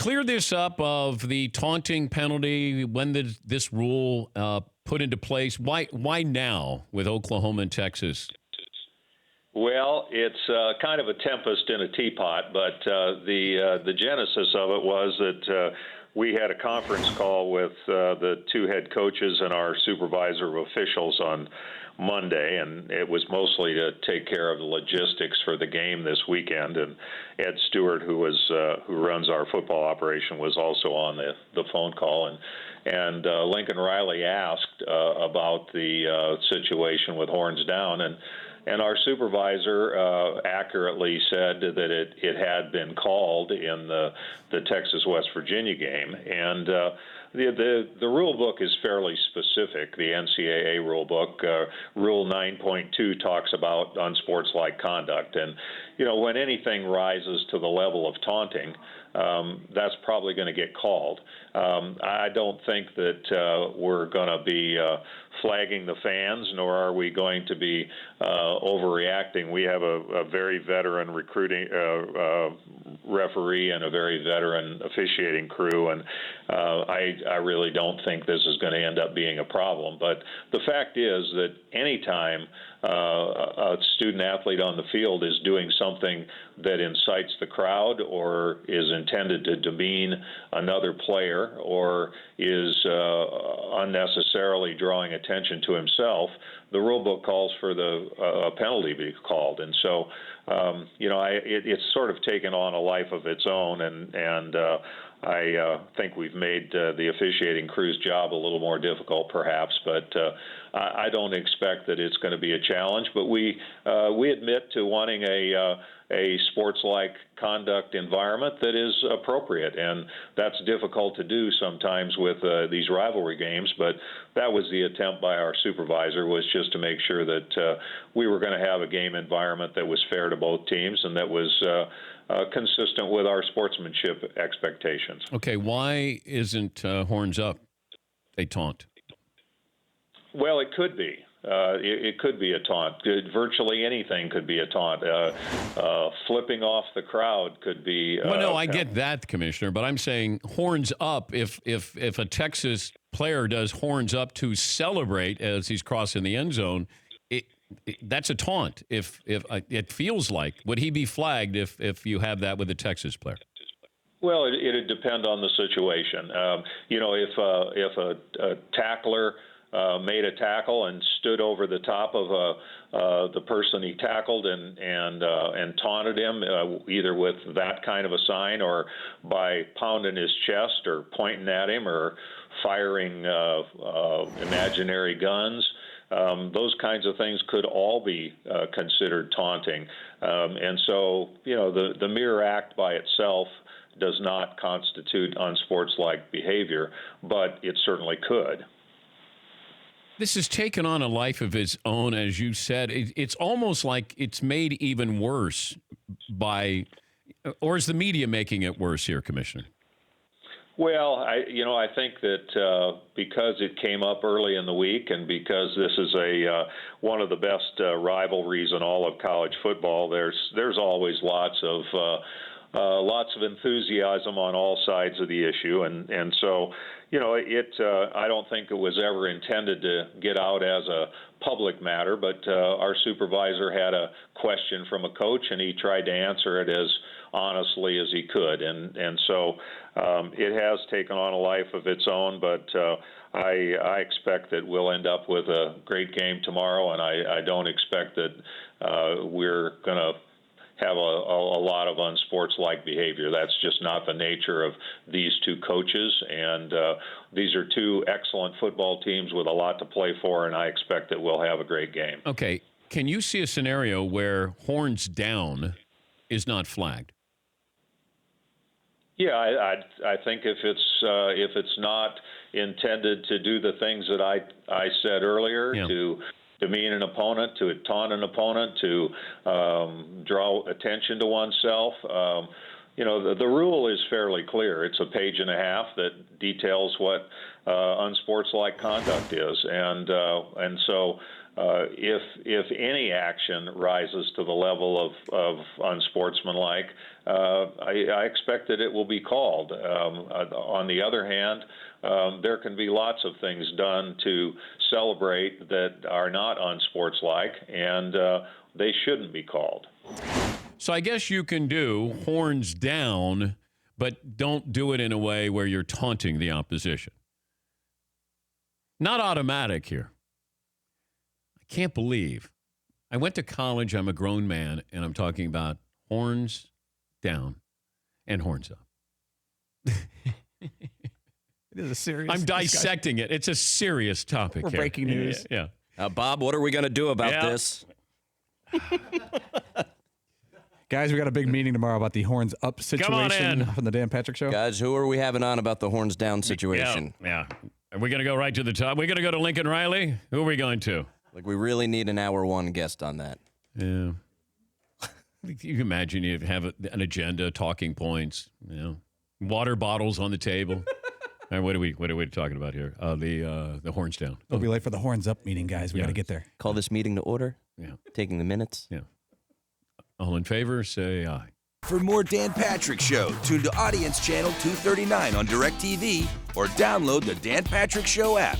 Clear this up of the taunting penalty. When did this rule put into place? Why now with Oklahoma and Texas? Well, it's kind of a tempest in a teapot, but the genesis of it was that we had a conference call with the two head coaches and our supervisor of officials on Monday, and it was mostly to take care of the logistics for the game this weekend. And Ed Stewart, who runs our football operation, was also on the phone call. And Lincoln Riley asked about the situation with horns down, and our supervisor accurately said that it had been called in the Texas-West Virginia game. And the rule book is fairly specific. The NCAA rule book, Rule 9.2, talks about unsportsmanlike conduct. And, when anything rises to the level of taunting, that's probably going to get called. I don't think that we're going to be flagging the fans, nor are we going to be overreacting. We have a very veteran recruiting referee and a very veteran officiating crew, and I really don't think this is going to end up being a problem. But the fact is that anytime a student athlete on the field is doing something that incites the crowd or is intended to demean another player or is unnecessarily drawing attention to himself, the rule book calls for a penalty be called. And so, it's sort of taken on a life of its own, and I think we've made the officiating crew's job a little more difficult, perhaps, but I don't expect that it's going to be a challenge. But we admit to wanting a sports-like conduct environment that is appropriate, and that's difficult to do sometimes with these rivalry games. But that was the attempt by our supervisor, was just to make sure that we were going to have a game environment that was fair to both teams and that was consistent with our sportsmanship expectations. Okay, why isn't horns up a taunt? Well, it could be. It could be a taunt. Virtually anything could be a taunt. Flipping off the crowd could be. Well, no, I get that, Commissioner, but I'm saying horns up. If a Texas player does horns up to celebrate as he's crossing the end zone, that's a taunt. If it feels like, would he be flagged if you have that with a Texas player? Well, it'd depend on the situation. If a tackler made a tackle and stood over the top of the person he tackled and taunted him, either with that kind of a sign or by pounding his chest or pointing at him or firing imaginary guns. Those kinds of things could all be considered taunting. And so, the mere act by itself does not constitute unsportslike behavior, but it certainly could. This has taken on a life of its own, as you said. It's almost like it's made even worse or is the media making it worse here, Commissioner? Well, I think that because it came up early in the week and because this is one of the best rivalries in all of college football, there's always lots of enthusiasm on all sides of the issue, and so I don't think it was ever intended to get out as a public matter, but our supervisor had a question from a coach, and he tried to answer it as honestly as he could, and so it has taken on a life of its own, but I expect that we'll end up with a great game tomorrow, and I don't expect that we're going to have a lot of unsportslike behavior. That's just not the nature of these two coaches, and these are two excellent football teams with a lot to play for, and I expect that we'll have a great game. Okay, can you see a scenario where horns down is not flagged? Yeah, I think if it's not intended to do the things that I said earlier, to demean an opponent, to taunt an opponent, to draw attention to oneself. The rule is fairly clear. It's a page and a half that details what unsportslike conduct is, and so if any action rises to the level of unsportsmanlike, I expect that it will be called. On the other hand, there can be lots of things done to celebrate that are not unsportslike, and they shouldn't be called. So I guess you can do horns down, but don't do it in a way where you're taunting the opposition. Not automatic here. I can't believe. I went to college, I'm a grown man, and I'm talking about horns down and horns up. It is a serious I'm dissecting it. It's a serious topic We're here. breaking news. Yeah. Bob, what are we going to do about this? Guys, we got a big meeting tomorrow about the horns up situation in. from the Dan Patrick Show. Guys, who are we having on about the horns down situation? Yeah. Are we going to go right to the top? We're going to go to Lincoln Riley? Who are we going to? Like, we really need an hour one guest on that. Yeah. You can imagine you have an agenda, talking points, water bottles on the table. All right, what are we talking about here? The horns down. We'll be late for the horns up meeting, guys. We got to get there. Call this meeting to order. Yeah. Taking the minutes. Yeah. All in favor, say aye. For more Dan Patrick Show, tune to Audience Channel 239 on DirecTV or download the Dan Patrick Show app.